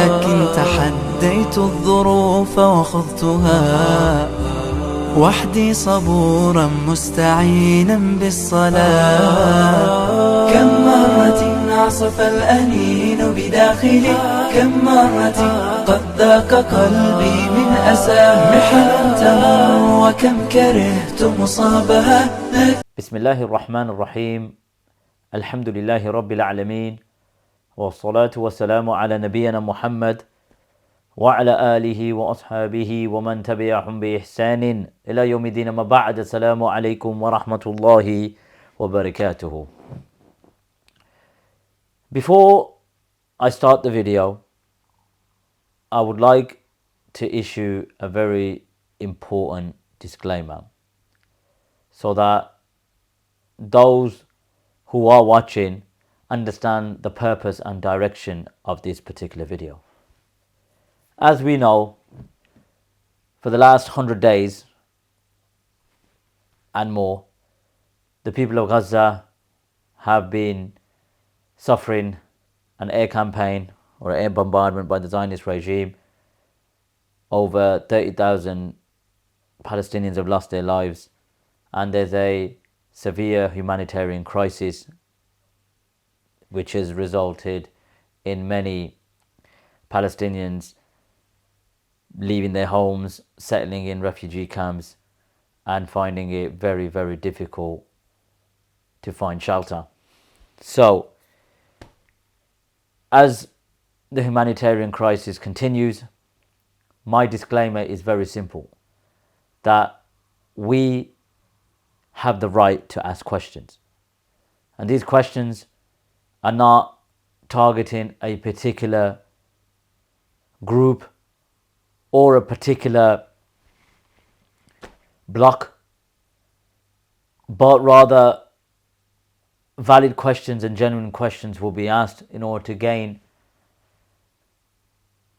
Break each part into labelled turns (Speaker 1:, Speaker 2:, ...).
Speaker 1: لكن تحديت الظروف وخضتها وحدي صبورا مستعينا بالصلاة. كم مرة عصف الأنين بداخلي، كم مرة قد ذاق قلبي من أسى محن تمر، وكم كرهت مصابها.
Speaker 2: بسم الله الرحمن الرحيم. الحمد لله رب العالمين، والصلاة والسلام على نبينا محمد وعلى آله وأصحابه ومن تبعهم بإحسان إلى يوم الدين. ما بعد، السلام عليكم ورحمة الله وبركاته. Before I start the video, I would like to issue a very important disclaimer so that those who are watching understand the purpose and direction of this particular video. As we know, for the last 100 days and more, the people of Gaza have been suffering an air campaign or air bombardment by the Zionist regime. Over 30,000 Palestinians have lost their lives, and there's a severe humanitarian crisis which has resulted in many Palestinians leaving their homes, settling in refugee camps, and finding it very, very difficult to find shelter. So, as the humanitarian crisis continues, my disclaimer is very simple, that we have the right to ask questions. And these questions are not targeting a particular group or a particular bloc, but rather valid questions and genuine questions will be asked in order to gain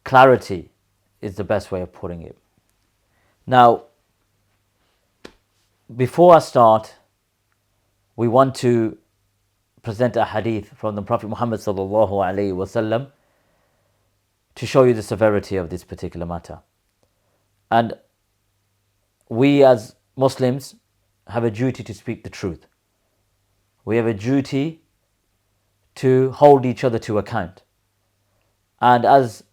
Speaker 2: clarity, is the best way of putting it. Now, before I start, we want to present a hadith from the Prophet Muhammad sallallahu alaihi wasallam to show you the severity of this particular matter. And we as Muslims have a duty to speak the truth. We have a duty to hold each other to account. And as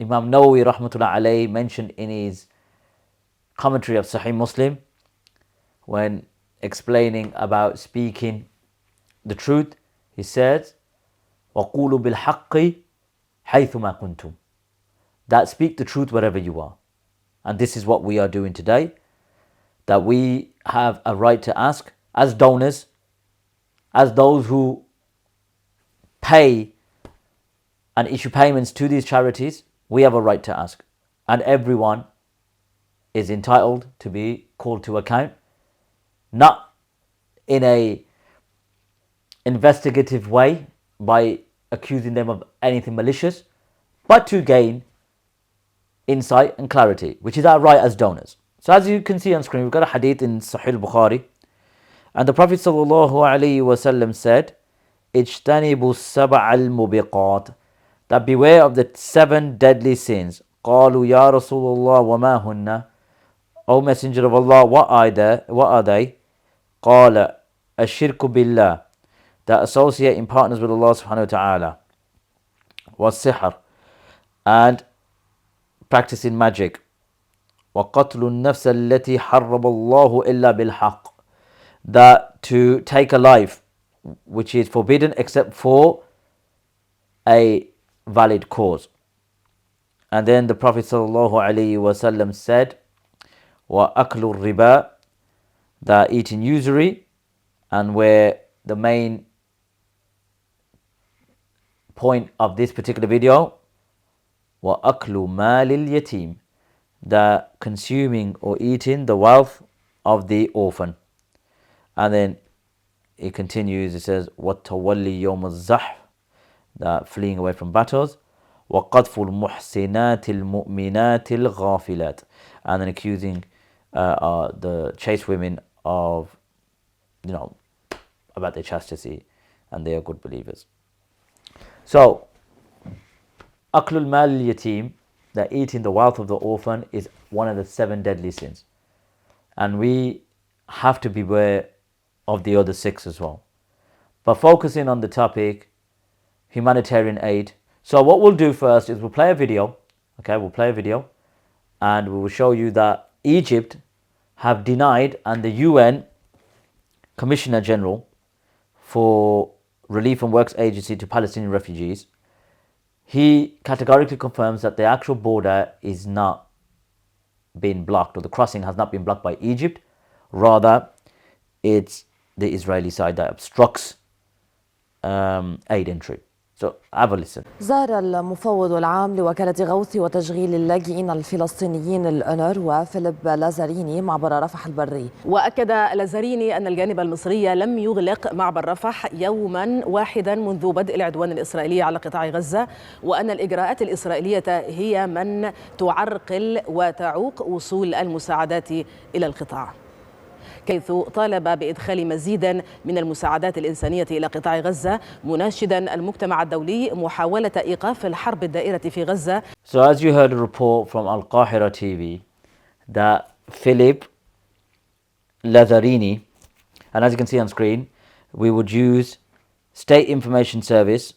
Speaker 2: Imam Nawawi rahmatullah alayhi mentioned in his commentary of Sahih Muslim, when explaining about speaking the truth, he says, وَقُولُوا بِالْحَقِّ حَيْثُمَا كُنْتُمْ, that speak the truth wherever you are. And this is what we are doing today, that we have a right to ask as donors, as those who pay and issue payments to these charities. We have a right to ask, and everyone is entitled to be called to account, not in a investigative way by accusing them of anything malicious, but to gain insight and clarity, which is our right as donors. So as you can see on screen, we've got a hadith in Sahih al-Bukhari, and the Prophet sallallahu alaihi wasallam said, "Ijtanibu sab'a al-mubiqat," that beware of the 7 deadly sins. قالوا يا رسول الله وما هن, O Messenger of Allah, what are they? قال الشرك بالله, that associating partners with Allah subhanahu wa ta'ala, والسحر, and practicing magic, وقتل النفس التي حرم الله إلا بالحق, that to take a life which is forbidden except for a valid cause. And then the Prophet sallallahu alaihi wasallam said, وَأَكْلُ الرِّبَا, that eating usury, and where the main point of this particular video, وَأَكْلُ مَالِ الْيَتِيمِ, that consuming or eating the wealth of the orphan. And then it continues, it says, وَالتَّوَلِّي يَوْمَ الزَّحْفِ, that fleeing away from battles, وَقَذْفُ الْمُحْسِنَاتِ الْمُؤْمِنَاتِ الْغَافِلَاتِ, and then accusing the chaste women of, about their chastity, and they are good believers. So, Aklul mal yatim, that eating the wealth of the orphan, is one of the 7 deadly sins. And we have to beware of the other 6 as well. But focusing on the topic, humanitarian aid. So what we'll do first is we'll play a video. Okay, we'll play a video and we will show you that Egypt have denied, and the UN Commissioner General for Relief and Works Agency to Palestinian refugees, he categorically confirms that the actual border is not being blocked, or the crossing has not been blocked by Egypt. Rather, it's the Israeli side that obstructs aid entry. So have a listen.
Speaker 3: زار المفوض العام لوكالة غوث وتشغيل اللاجئين الفلسطينيين الأونروا فيليب لازاريني معبر رفح البري.
Speaker 4: وأكد لازاريني أن الجانب المصري لم يغلق معبر رفح يوما واحدا منذ بدء العدوان الإسرائيلي على قطاع غزة، وأن الإجراءات الإسرائيلية هي من تعرقل وتعوق وصول المساعدات إلى القطاع، حيث طالب بإدخال مزيدا من المساعدات الإنسانية إلى قطاع غزة، مناشدا المجتمع الدولي محاولة إيقاف الحرب الدائرة في غزة.
Speaker 2: So as you heard a report from Al Qahira TV that Philip Lazzarini, and as you can see on screen, we would use State Information Service,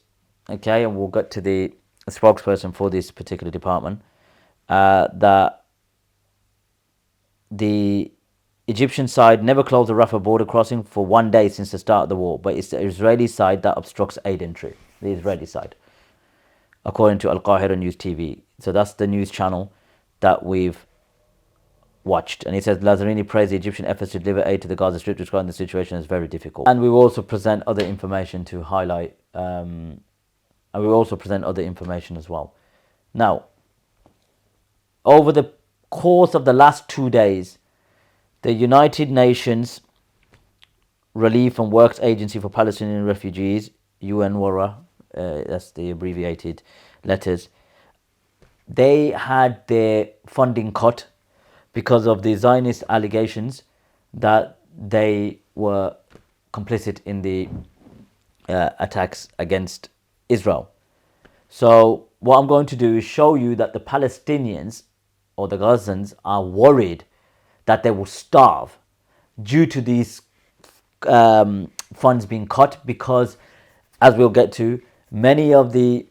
Speaker 2: okay, and we'll get to the spokesperson for this particular department, that the Egyptian side never closed the Rafah border crossing for 1 day since the start of the war, but it's the Israeli side that obstructs aid entry, the Israeli side, according to Al Qahira News TV. So that's the news channel that we've watched. And he says Lazzarini praised the Egyptian efforts to deliver aid to the Gaza Strip, describing the situation as very difficult. And we will also present other information to highlight, and we will also present other information as well. Now, over the course of the last 2 days, the United Nations Relief and Works Agency for Palestinian Refugees, UNWRA, that's the abbreviated letters, they had their funding cut because of the Zionist allegations that they were complicit in the attacks against Israel. So what I'm going to do is show you that the Palestinians or the Gazans are worried that they will starve due to these funds being cut, because, as we'll get to, many of the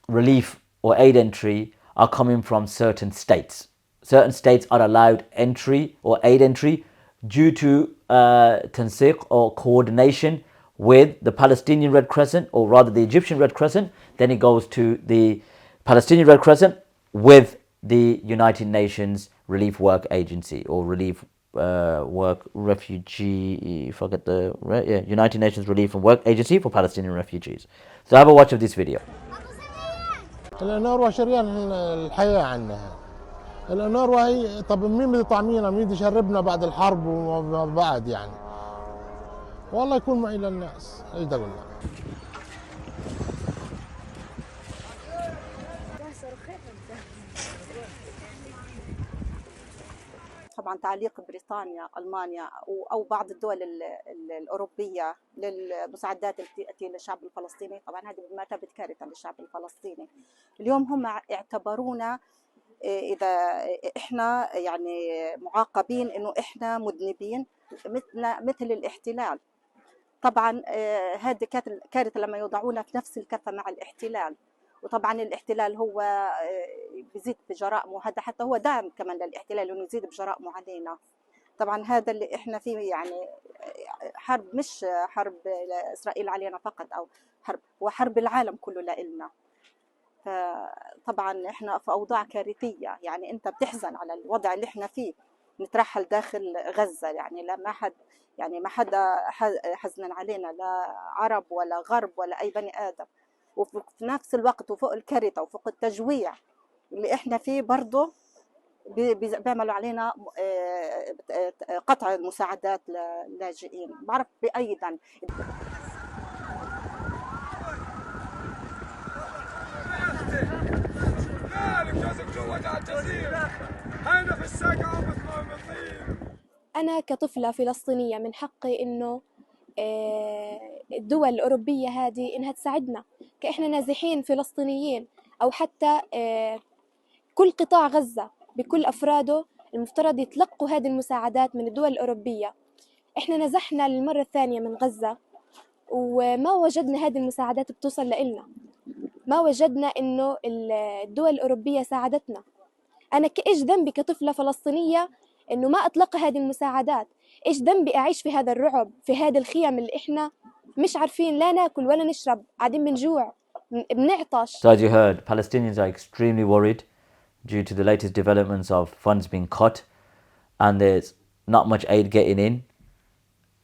Speaker 2: relief or aid entry are coming from certain states. Certain states are allowed entry or aid entry due to tansiq or coordination with the Palestinian Red Crescent, or rather the Egyptian Red Crescent. Then it goes to the Palestinian Red Crescent with the United Nations Relief Work Agency, or Relief Work Refugee, forget the, yeah, United Nations Relief and Work Agency for Palestinian Refugees. So have a watch of this video.
Speaker 5: الأونروا شريان الحياة عندنا. الأونروا هي، طب مين بده يطعمينا؟ مين بده يشربنا بعد الحرب وما بعد يعني؟ والله يكون معي للناس، ايش بدي اقول لك؟
Speaker 6: طبعا تعليق بريطانيا، المانيا او بعض الدول الاوروبيه للمساعدات التي تاتي للشعب الفلسطيني، طبعا هذه بمثابه كارثه للشعب الفلسطيني. اليوم هم اعتبرونا اذا احنا يعني معاقبين انه احنا مذنبين مثل الاحتلال. طبعا هذه كارثه لما يوضعونا في نفس الكفه مع الاحتلال. وطبعا الاحتلال هو بيزيد بجرائمه، وهذا حتى هو داعم كمان للاحتلال انه يزيد بجرائمه علينا. طبعا هذا اللي احنا فيه يعني حرب، مش حرب اسرائيل علينا فقط، او حرب، هو حرب العالم كله لنا. فطبعا احنا في اوضاع كارثيه، يعني انت بتحزن على الوضع اللي احنا فيه، نترحل داخل غزه، يعني لا ما حد، يعني ما حدا حزنا علينا، لا عرب ولا غرب ولا اي بني ادم. وفي نفس الوقت وفوق الكارثه وفوق التجويع اللي احنا فيه برضه بيعملوا علينا قطع المساعدات للاجئين. بعرف ايضا
Speaker 7: أنا كطفلة فلسطينية من حقي إنه الدول الأوروبية هذه إنها تساعدنا كإحنا نازحين فلسطينيين أو حتى كل قطاع غزة بكل أفراده المفترض يتلقوا هذه المساعدات من الدول الأوروبية. إحنا نزحنا للمرة الثانية من غزة وما وجدنا هذه المساعدات بتوصل لإلنا، ما وجدنا إنه الدول الأوروبية ساعدتنا. أنا إيش ذنبي كطفلة فلسطينية إنه ما أطلق هذه المساعدات؟ إيش ذنبي أعيش في هذا الرعب، في هذه الخيام اللي إحنا مش عارفين لا ناكل ولا نشرب، قاعدين بنجوع بنعطش.
Speaker 2: So as you heard, Palestinians are extremely worried due to the latest developments of funds being cut, and there's not much aid getting in.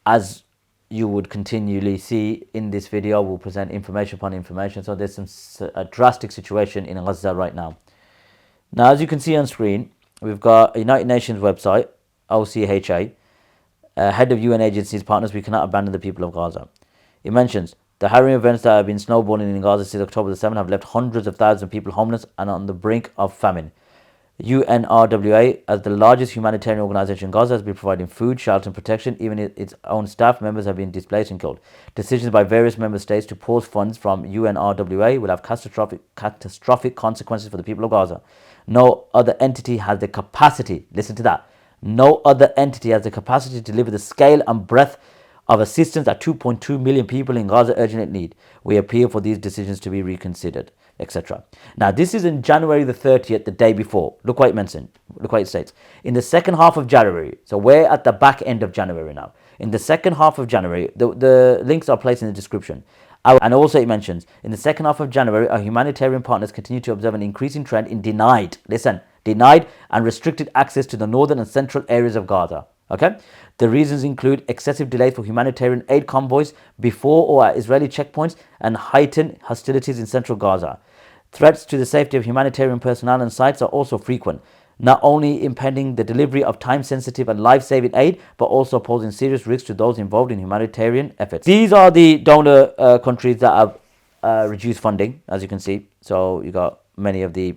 Speaker 2: As you would continually see in this video, we'll present information upon information. So there's a drastic situation in Gaza right now. Now, as you can see on screen, we've got a United Nations website, OCHA, head of UN agencies, partners, we cannot abandon the people of Gaza. It mentions, the harrowing events that have been snowballing in Gaza since October the 7th have left hundreds of thousands of people homeless and on the brink of famine. UNRWA, as the largest humanitarian organization in Gaza, has been providing food, shelter and protection. Even its own staff members have been displaced and killed. Decisions by various member states to pause funds from UNRWA will have catastrophic consequences for the people of Gaza. No other entity has the capacity, listen to that, no other entity has the capacity to deliver the scale and breadth of assistance that 2.2 million people in Gaza urgently need. We appeal for these decisions to be reconsidered, etc. Now, this is in January the 30th, the day before. Look what it mentioned. Look what it states. In the second half of January, so we're at the back end of January now. In the second half of January, the links are placed in the description. And also it mentions, in the second half of January, our humanitarian partners continue to observe an increasing trend in denied and restricted access to the northern and central areas of Gaza. Okay, the reasons include excessive delays for humanitarian aid convoys before or at Israeli checkpoints and heightened hostilities in central Gaza. Threats to the safety of humanitarian personnel and sites are also frequent, not only impeding the delivery of time-sensitive and life-saving aid, but also posing serious risks to those involved in humanitarian efforts. These are the donor countries that have reduced funding, as you can see. So you got many of the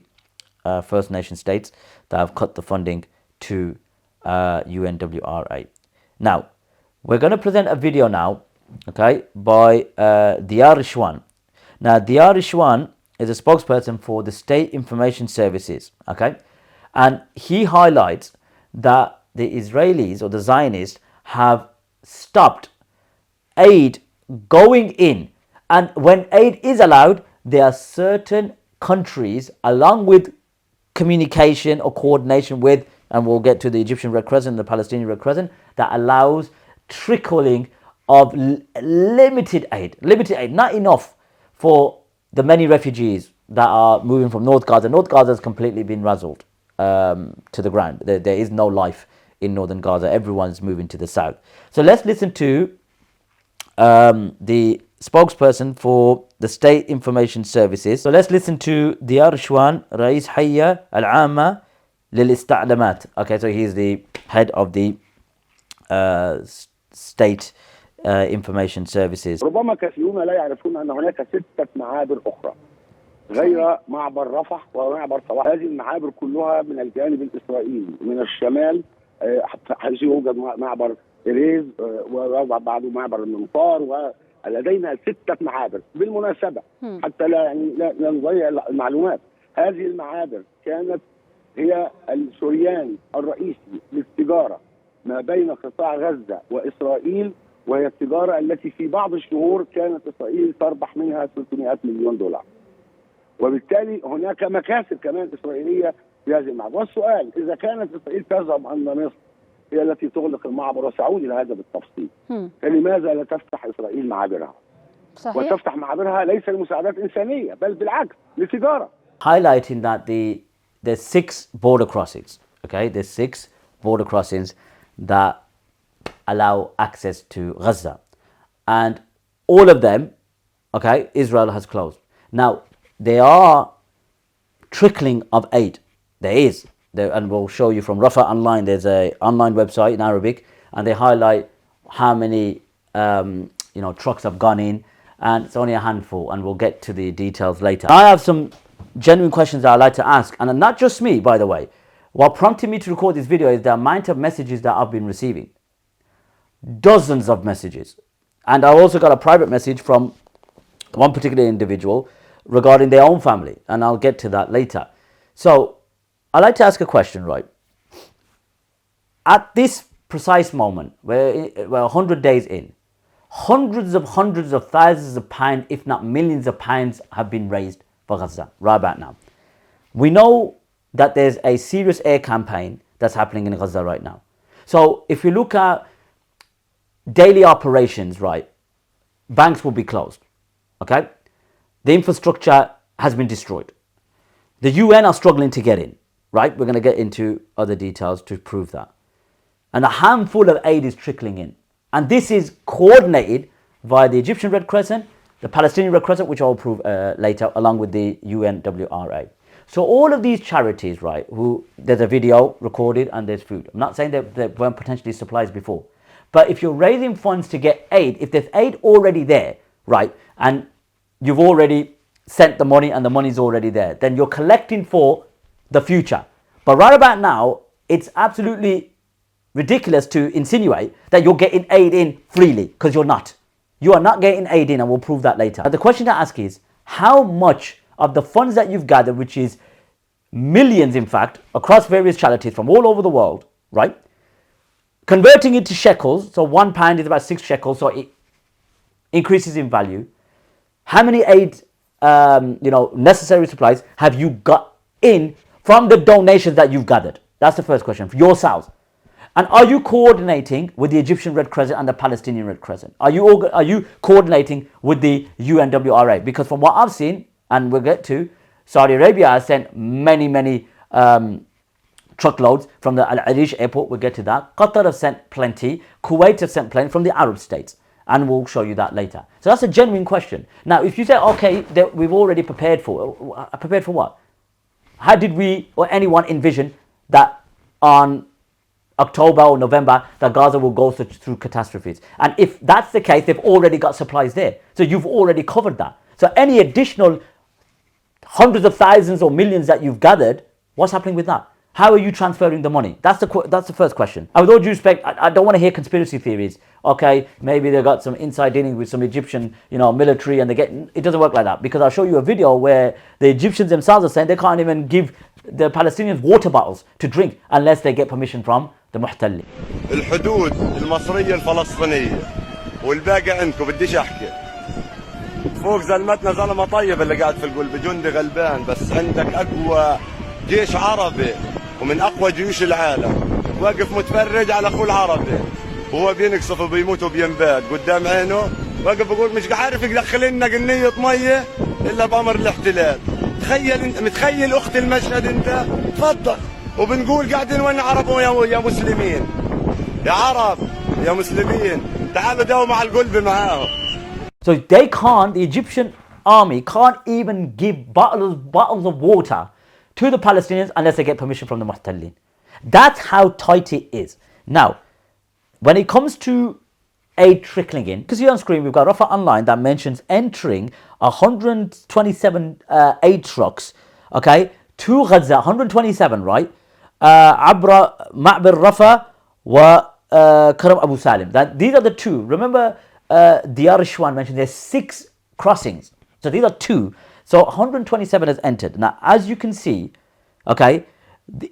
Speaker 2: First Nation states that have cut the funding to UNWRA. Now, we're going to present a video now, okay, by Diyar Ishwan. Now, Diyar Ishwan is a spokesperson for the State Information Services, okay, and he highlights that the Israelis or the Zionists have stopped aid going in, and when aid is allowed, there are certain countries, along with communication or coordination with, and we'll get to the Egyptian Red Crescent, the Palestinian Red Crescent, that allows trickling of limited aid, not enough for the many refugees that are moving from North Gaza. North Gaza has completely been razzled to the ground. There is no life in northern Gaza. Everyone's moving to the south. So let's listen to the spokesperson for the State Information Services. So let's listen to Diyar Ishwan, Rais Hayya Al-Amma للإستعلامات. Okay, so he's the head of the State Information Services.
Speaker 8: ربما كثيرون لا يعرفون أن هناك 6 معابر أخرى غير معبر رفح ومعبر صلاح. هذه المعابر كلها من الجانب الإسرائيلي من الشمال، حيث يوجد معبر إريز وبعده معبر المنطار، ولدينا 6 معابر. بالمناسبة حتى لا نضيع المعلومات، هذه المعابر كانت هي الشريان الرئيسي للتجارة ما بين قطاع غزة وإسرائيل، وهي التجارة التي في بعض الشهور كانت إسرائيل تربح منها 300 مليون دولار، وبالتالي هناك مكاسب كمان إسرائيلية في هذه المعابر. والسؤال، إذا كانت إسرائيل تزعم أن مصر هي التي تغلق المعبر، وسأعود إلى هذا بالتفصيل، فلماذا لا تفتح إسرائيل معابرها؟ صحيح. وتفتح معابرها ليس لمساعدات إنسانية بل بالعكس لتجارة.
Speaker 2: Highlighting that there's 6 border crossings, okay? There's 6 border crossings that allow access to Gaza. And all of them, okay, Israel has closed. Now, there are trickling of aid. There is. And we'll show you from Rafah Online. There's an online website in Arabic, and they highlight how many trucks have gone in, and it's only a handful, and we'll get to the details later. I have some genuine questions that I'd like to ask, and not just me, by the way. What prompted me to record this video is the amount of messages that I've been receiving. Dozens of messages. And I also got a private message from one particular individual regarding their own family, and I'll get to that later. So I'd like to ask a question, right? At this precise moment, we're 100 days in, hundreds of thousands of pounds, if not millions of pounds, have been raised for Gaza right about now. We know that there's a serious air campaign that's happening in Gaza right now. So if you look at daily operations, right, banks will be closed, okay? The infrastructure has been destroyed. The UN are struggling to get in, right? We're going to get into other details to prove that. And a handful of aid is trickling in. And this is coordinated via the Egyptian Red Crescent, the Palestinian Red Crescent, which I'll prove later, along with the UNWRA. So all of these charities, right, there's a video recorded and there's food. I'm not saying that there weren't potentially supplies before. But if you're raising funds to get aid, if there's aid already there, right, and you've already sent the money and the money's already there, then you're collecting for the future. But right about now, it's absolutely ridiculous to insinuate that you're getting aid in freely, because you're not. You are not getting aid in, and we'll prove that later. But the question to ask is, how much of the funds that you've gathered, which is millions in fact, across various charities from all over the world, right, converting it to shekels, so £1 is about 6 shekels, so it increases in value. How many aid, necessary supplies have you got in from the donations that you've gathered? That's the first question for yourselves. And are you coordinating with the Egyptian Red Crescent and the Palestinian Red Crescent? Are you coordinating with the UNWRA? Because from what I've seen, and we'll get to, Saudi Arabia has sent many truckloads from the Al Arish airport. We'll get to that. Qatar have sent plenty. Kuwait have sent plenty from the Arab states. And we'll show you that later. So that's a genuine question. Now, if you say, okay, that we've already prepared for what? How did we or anyone envision that on October or November that Gaza will go through catastrophes? And if that's the case, they've already got supplies there. So you've already covered that. So any additional hundreds of thousands or millions that you've gathered, what's happening with that? How are you transferring the money? That's the first question. And with all due respect, I don't want to hear conspiracy theories. Okay, maybe they got some inside dealing with some Egyptian, military, and it doesn't work like that. Because I'll show you a video where the Egyptians themselves are saying they can't even give the Palestinians water bottles to drink unless they get permission from the محتل.
Speaker 9: الحدود المصرية الفلسطينية والباقي عندكم بديش احكي. فوق زلمتنا زلمة طيب اللي قاعد في القلب، جندي غلبان، بس عندك اقوى جيش عربي ومن اقوى جيوش العالم واقف متفرج على اخوه العربي وهو بينقصف وبيموت وبينباد قدام عينه، واقف بقول مش عارف يدخل لنا قنية مية الا بامر الاحتلال. تخيل انت، متخيل اخت المشهد انت؟ تفضل. وبنقول قاعدين وين عرب يا مسلمين، يا عرب يا مسلمين تعالوا داووا مع القلب معاهم.
Speaker 2: So the Egyptian army can't even give bottles of water to the Palestinians unless they get permission from the Muhtallin. That's how tight it is. Now, when it comes to aid trickling in, because here on screen we've got Rafa Online that mentions entering 127 aid trucks, okay, to Gaza, 127, right? عبر معبر رفح وكرم أبو سالم. These are the two. Remember, Diyar Shwan mentioned there's 6 crossings. So these are 2. So 127 has entered. Now, as you can see, okay,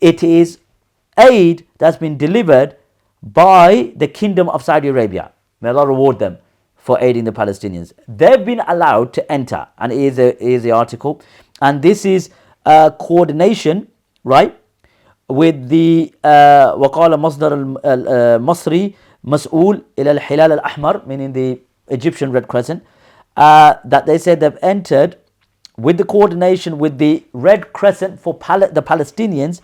Speaker 2: it is aid that's been delivered by the Kingdom of Saudi Arabia. May Allah reward them for aiding the Palestinians. They've been allowed to enter, and it is the article. And this is coordination, right, with the وقال مصدر المصري مسؤول إلى الهلال الأحمر, meaning the Egyptian Red Crescent, that they said they've entered with the coordination with the Red Crescent for the Palestinians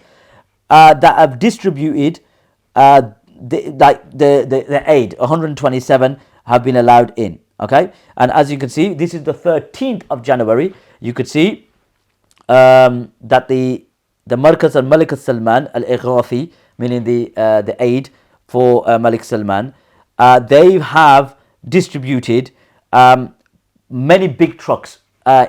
Speaker 2: that have distributed the aid. 127 have been allowed in. Okay, and as you can see, this is the 13th of January. You could see that the Markaz al-Malik al-Salman al-Ighathi, meaning the aid for Malik Salman, they have distributed many big trucks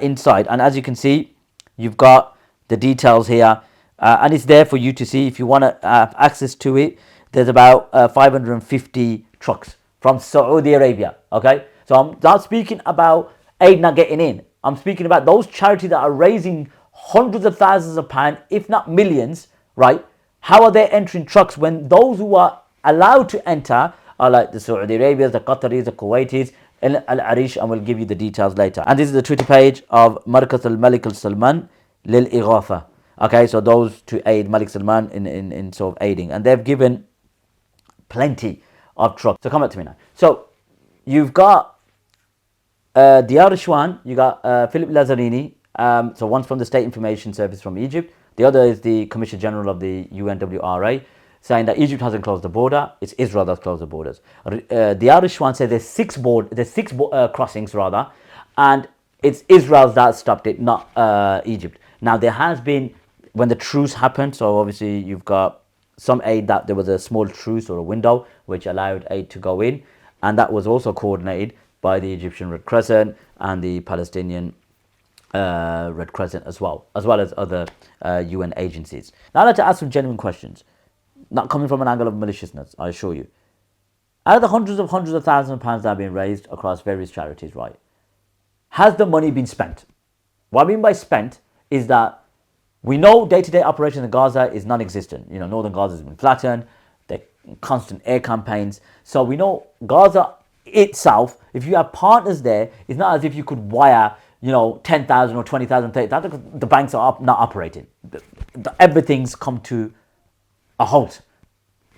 Speaker 2: inside, and as you can see, you've got the details here, and it's there for you to see if you want to have access to it. There's about 550 trucks from Saudi Arabia. Okay, so I'm not speaking about aid not getting in. I'm speaking about those charities that are raising hundreds of thousands of pounds, if not millions, right? How are they entering trucks when those who are allowed to enter are like the Saudi Arabians, the Qataris, the Kuwaitis, and Al-Arish, and we'll give you the details later. And this is the Twitter page of Markaz al-Malik al-Salman lil-Ighafa. Okay, so those to aid Malik Salman in sort of aiding. And they've given plenty of trucks. So come back to me now. So you've got Diyar Ishwan, you got Philip Lazzarini. So one's from the State Information Service from Egypt. The other is the Commissioner General of the UNWRA, saying that Egypt hasn't closed the border. It's Israel that's closed the borders. Diyar Ishwan said there's six crossings rather, and it's Israel that stopped it, not Egypt. Now there has been, when the truce happened, so obviously you've got some aid that there was a small truce or a window which allowed aid to go in, and that was also coordinated by the Egyptian Red Crescent and the Palestinian Red Crescent as well as other UN agencies. Now I'd like to ask some genuine questions, not coming from an angle of maliciousness, I assure you. Out of the hundreds of thousands of pounds that have been raised across various charities, right, has the money been spent? What I mean by spent is that we know day-to-day operations in Gaza is non-existent. You know, northern Gaza has been flattened, there are constant air campaigns. So we know Gaza itself, if you have partners there, it's not as if you could wire, 10,000 or 20,000, 30,000. The banks are not operating. Everything's come to a halt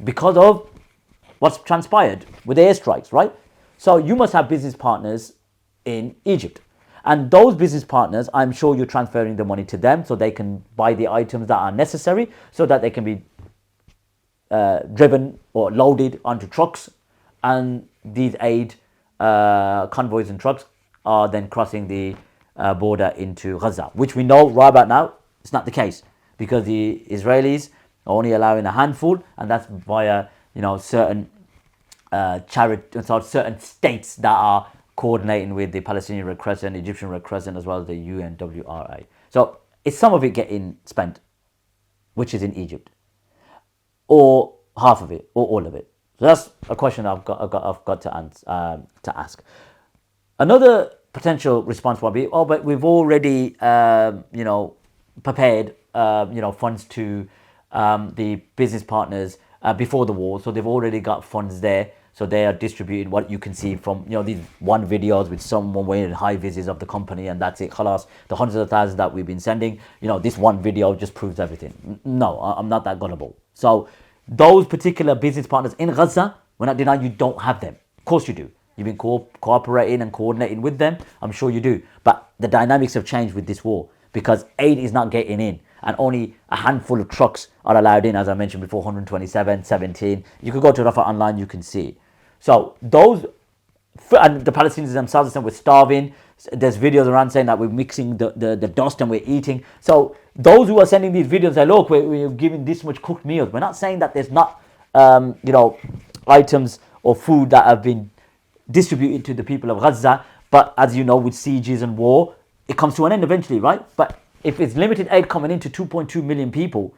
Speaker 2: because of what's transpired with the airstrikes, right? So you must have business partners in Egypt. And those business partners, I'm sure you're transferring the money to them so they can buy the items that are necessary so that they can be driven or loaded onto trucks. And these aid convoys and trucks are then crossing the border into Gaza, which we know right about now it's not the case because the Israelis are only allowing a handful, and that's via certain certain states that are coordinating with the Palestinian Red Crescent, Egyptian Red Crescent, as well as the UNWRA. So it's some of it getting spent, which is in Egypt, or half of it, or all of it. So that's a question I've got to ask. Another potential response will be, but we've already prepared funds to the business partners before the war, so they've already got funds there. So they are distributing what you can see from these one videos with someone wearing high vis of the company, and that's it. Khalas, the hundreds of thousands that we've been sending, this one video just proves everything. No, I'm not that gullible. So those particular business partners in Gaza, we're not denying you don't have them. Of course you do. You've been cooperating and coordinating with them. I'm sure you do. But the dynamics have changed with this war because aid is not getting in. And only a handful of trucks are allowed in, as I mentioned before, 127, 17. You could go to Rafah online, you can see. So those, and the Palestinians themselves are saying we're starving. There's videos around saying that we're mixing the dust and we're eating. So those who are sending these videos say, look, we're giving this much cooked meals. We're not saying that there's not, items or food that have been distributed to the people of Gaza. But as you know, with sieges and war, it comes to an end eventually, right? But if it's limited aid coming into 2.2 million people,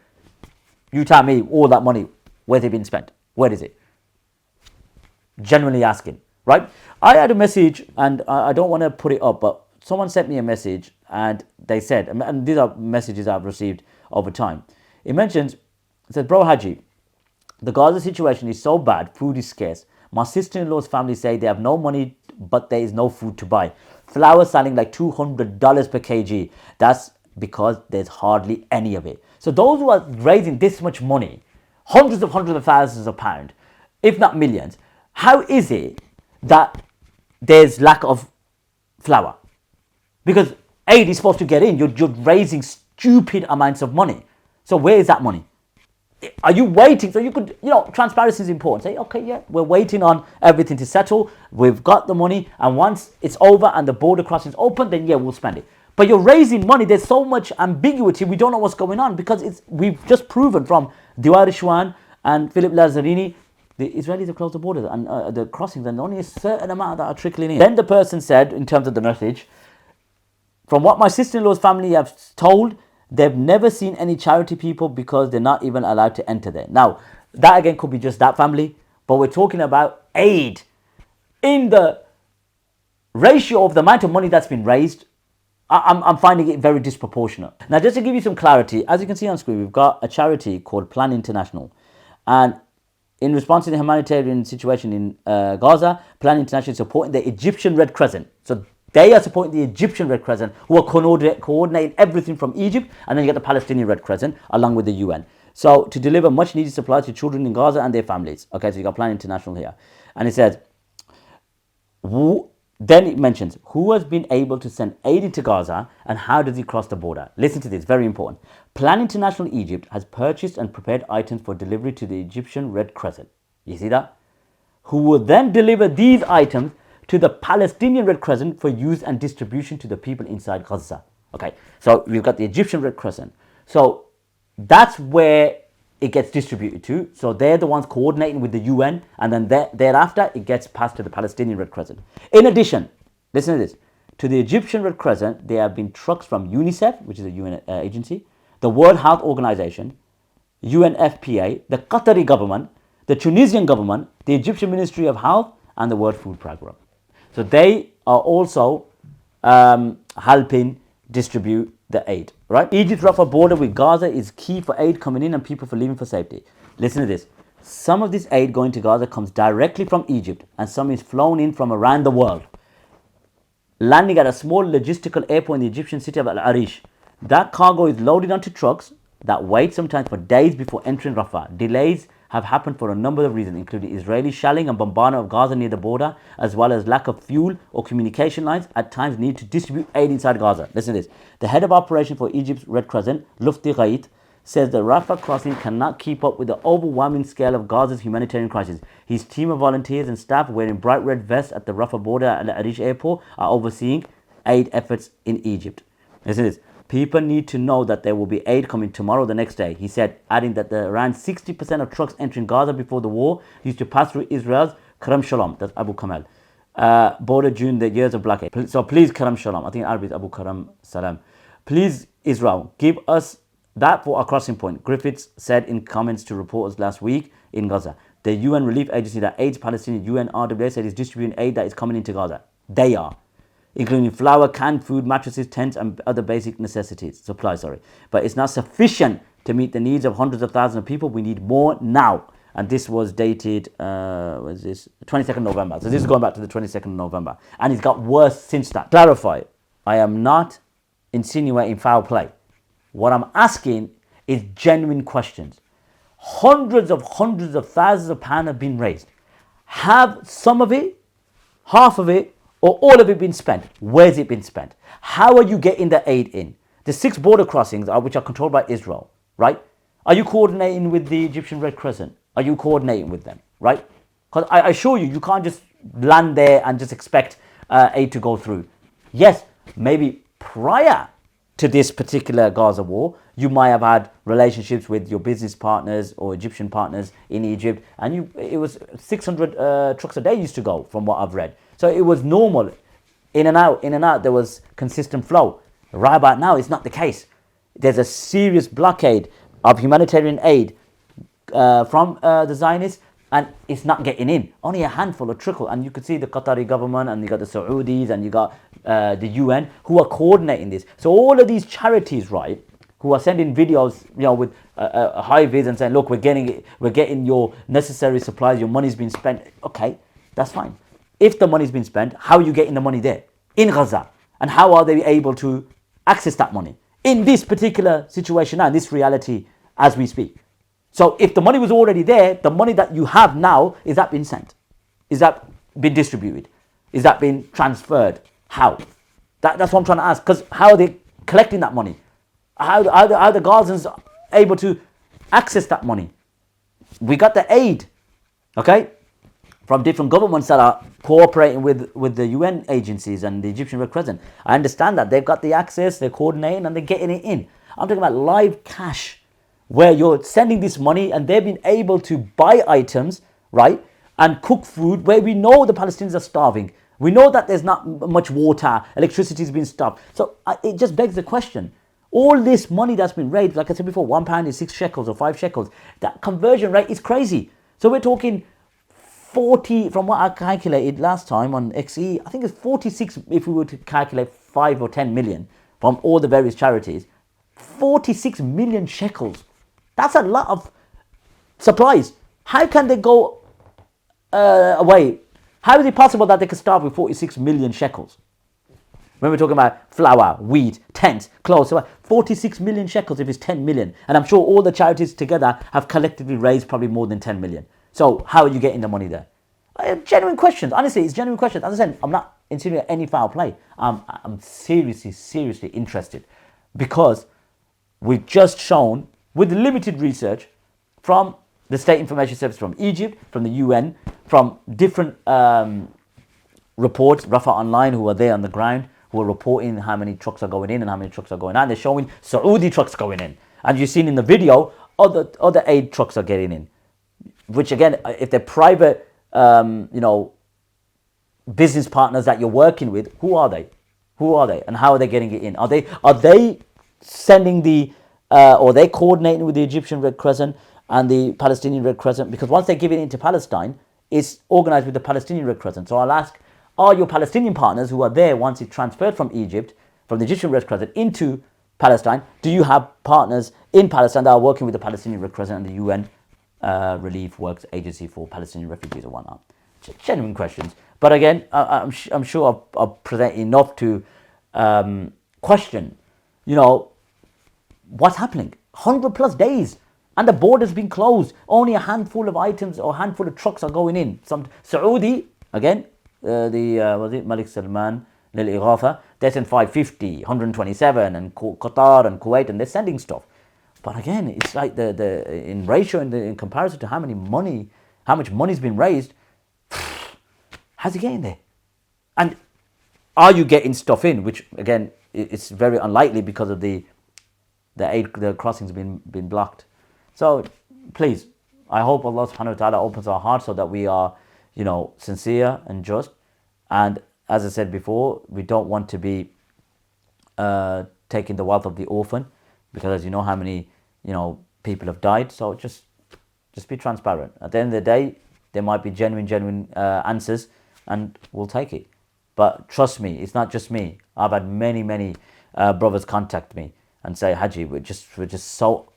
Speaker 2: you tell me all that money, where's it been spent? Where is it? Genuinely asking, right? I had a message, and I don't want to put it up, but someone sent me a message, and they said, and these are messages I've received over time. It said, bro Haji, the Gaza situation is so bad, food is scarce. My sister-in-law's family say they have no money, but there is no food to buy. Flour selling like $200 per kg. That's because there's hardly any of it. So those who are raising this much money, hundreds of thousands of pounds, if not millions, how is it that there's lack of flour? Because aid is supposed to get in. You're raising stupid amounts of money. So where is that money? Are you waiting? So you could, transparency is important. Say, okay, yeah, we're waiting on everything to settle. We've got the money. And once it's over and the border crossing is open, then yeah, we'll spend it. But you're raising money. There's so much ambiguity. We don't know what's going on because we've just proven from Diyar Ishwan and Philip Lazzarini, the Israelis have closed the borders and the crossings, and only a certain amount that are trickling in. Then the person said, in terms of the message, from what my sister-in-law's family have told, they've never seen any charity people because they're not even allowed to enter there. Now, that again could be just that family, but we're talking about aid in the ratio of the amount of money that's been raised, I'm finding it very disproportionate. Now, just to give you some clarity, as you can see on screen, we've got a charity called Plan International. And in response to the humanitarian situation in Gaza, Plan International is supporting the Egyptian Red Crescent. So they are supporting the Egyptian Red Crescent, who are coordinating everything from Egypt, and then you get the Palestinian Red Crescent along with the UN. So to deliver much needed supplies to children in Gaza and their families. Okay, so you got Plan International here. And it says, then it mentions who has been able to send aid into Gaza and how does he cross the border. Listen to this, very important. Plan International Egypt has purchased and prepared items for delivery to the Egyptian Red Crescent. You see that? Who will then deliver these items to the Palestinian Red Crescent for use and distribution to the people inside Gaza. Okay, so we've got the Egyptian Red Crescent. So that's where it gets distributed to. So they're the ones coordinating with the UN, and then thereafter it gets passed to the Palestinian Red Crescent. In addition, listen to this, to the Egyptian Red Crescent, there have been trucks from UNICEF, which is a UN agency, the World Health Organization, UNFPA, the Qatari government, the Tunisian government, the Egyptian Ministry of Health, and the World Food Programme. So they are also helping distribute the aid, right? Egypt's Rafah border with Gaza is key for aid coming in and people for leaving for safety. Listen to this. Some of this aid going to Gaza comes directly from Egypt and some is flown in from around the world, landing at a small logistical airport in the Egyptian city of Al Arish. That cargo is loaded onto trucks that wait sometimes for days before entering Rafah. Delays have happened for a number of reasons, including Israeli shelling and bombardment of Gaza near the border, as well as lack of fuel or communication lines at times need to distribute aid inside Gaza. Listen to this. The head of operation for Egypt's Red Crescent, Lufti Ghait, says the Rafah crossing cannot keep up with the overwhelming scale of Gaza's humanitarian crisis. His team of volunteers and staff wearing bright red vests at the Rafah border at Al Arish airport are overseeing aid efforts in Egypt. Listen to this. People need to know that there will be aid coming tomorrow, the next day, he said, adding that around 60% of trucks entering Gaza before the war used to pass through Israel's Karam Shalom, that's Abu Kamal, border during the years of blockade. So please, Karam Shalom, I think in Arabic is Abu Karam Salam. Please, Israel, give us that for our crossing point, Griffiths said in comments to reporters last week in Gaza. The UN relief agency that aids Palestinian, UNRWA, said is distributing aid that is coming into Gaza. They are, including flour, canned food, mattresses, tents, and other basic necessities, supplies, But it's not sufficient to meet the needs of hundreds of thousands of people. We need more now. And this was dated, 22nd November. So this is going back to the 22nd November. And it's got worse since that. Clarify, I am not insinuating foul play. What I'm asking is genuine questions. Hundreds of thousands of pounds have been raised. Have some of it, half of it, or all of it been spent? Where's it been spent? How are you getting the aid in? The 6 border crossings, which are controlled by Israel, right? Are you coordinating with the Egyptian Red Crescent? Are you coordinating with them, right? Because I assure you, you can't just land there and just expect aid to go through. Yes, maybe prior to this particular Gaza war, you might have had relationships with your business partners or Egyptian partners in Egypt, and it was 600 trucks a day used to go, from what I've read. So it was normal, in and out, there was consistent flow. Right about now, it's not the case. There's a serious blockade of humanitarian aid from the Zionists, and it's not getting in. Only a handful, a trickle. And you could see the Qatari government, and you got the Saudis, and you got the UN, who are coordinating this. So all of these charities, right, who are sending videos, with a high vis and saying, look, we're getting your necessary supplies, your money's been spent. Okay, that's fine. If the money's been spent, how are you getting the money there in Gaza? And how are they able to access that money in this particular situation now, in this reality as we speak? So if the money was already there, the money that you have now, is that been sent? Is that been distributed? Is that been transferred? How? That's what I'm trying to ask. Because how are they collecting that money? How are the Gazans able to access that money? We got the aid, okay, from different governments that are cooperating with the UN agencies and the Egyptian Red Crescent. I understand that. They've got the access, they're coordinating, and they're getting it in. I'm talking about live cash, where you're sending this money and they've been able to buy items, right, and cook food, where we know the Palestinians are starving. We know that there's not much water, electricity's been stopped. So it just begs the question. All this money that's been raised, like I said before, £1 is 6 shekels or 5 shekels. That conversion rate is crazy. So we're talking 40, from what I calculated last time on XE, I think it's 46, if we were to calculate 5 or 10 million from all the various charities, 46 million shekels. That's a lot of supplies. How can they go away? How is it possible that they could start with 46 million shekels? When we're talking about flour, wheat, tents, clothes, so 46 million shekels if it's 10 million. And I'm sure all the charities together have collectively raised probably more than 10 million. So how are you getting the money there? Genuine questions. Honestly, it's genuine questions. As I said, I'm not insinuating any foul play. I'm seriously interested, because we've just shown, with limited research from the State Information Service, from Egypt, from the UN, from different reports, Rafah Online, who are there on the ground, who are reporting how many trucks are going in and how many trucks are going out. They're showing Saudi trucks going in. And you've seen in the video, other aid trucks are getting in. Which again, if they're private, business partners that you're working with, who are they? Who are they? And how are they getting it in? Are they sending the, or they coordinating with the Egyptian Red Crescent and the Palestinian Red Crescent? Because once they give it into Palestine, it's organized with the Palestinian Red Crescent. So I'll ask, are your Palestinian partners who are there once it's transferred from Egypt, from the Egyptian Red Crescent into Palestine, do you have partners in Palestine that are working with the Palestinian Red Crescent and the UN Relief Works Agency for Palestinian refugees or whatnot? Genuine questions. But again, I'm sure I've presented enough to question, what's happening. 100+ days. And the border's been closed. Only a handful of items or a handful of trucks are going in. Some Saudi, again, was it Malik Salman, Lil Ighafa, they're sending 550, 127, and Qatar and Kuwait, and they're sending stuff. But again, it's like in ratio, in comparison to how much money's been raised, how's it getting there? And are you getting stuff in? Which again, it's very unlikely because of the crossings been blocked. So please, I hope Allah subhanahu wa ta'ala opens our hearts so that we are, sincere and just. And as I said before, we don't want to be taking the wealth of the orphan, because as you know how many people have died. So just be transparent. At the end of the day, there might be genuine answers, and we'll take it. But trust me, it's not just me. I've had many brothers contact me and say, Haji, we're just so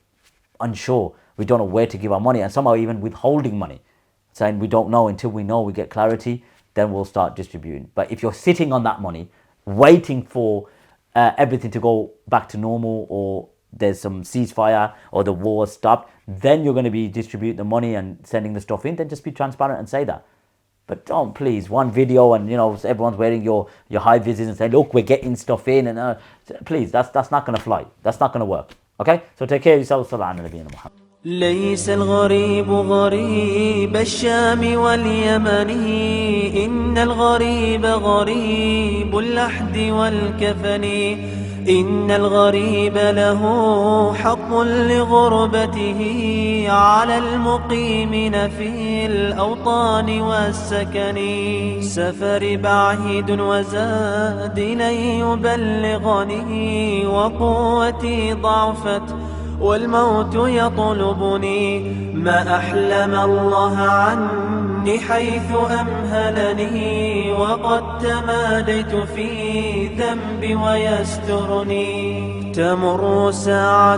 Speaker 2: unsure. We don't know where to give our money, and some are even withholding money, saying we don't know until we know, we get clarity, then we'll start distributing. But if you're sitting on that money, waiting for everything to go back to normal, or there's some ceasefire, or the war stopped, then you're going to be distributing the money and sending the stuff in, then just be transparent and say that. But don't, please, one video and everyone's wearing your high vis and say, look, we're getting stuff in, and please, that's not going to fly. That's not going to work. Okay? So take care of yourselves.
Speaker 1: ليس الغريب غريب الشام واليمن، إن الغريب غريب اللحد والكفن، إن الغريب له حق لغربته على المقيمين في الأوطان والسكن، سفر بعيد وزاد لن يبلغني، وقوتي ضعفت والموت يطلبني، ما أحلم الله عني حيث أمهلني، وقد تماديت في ذنبي ويسترني، تمر ساعة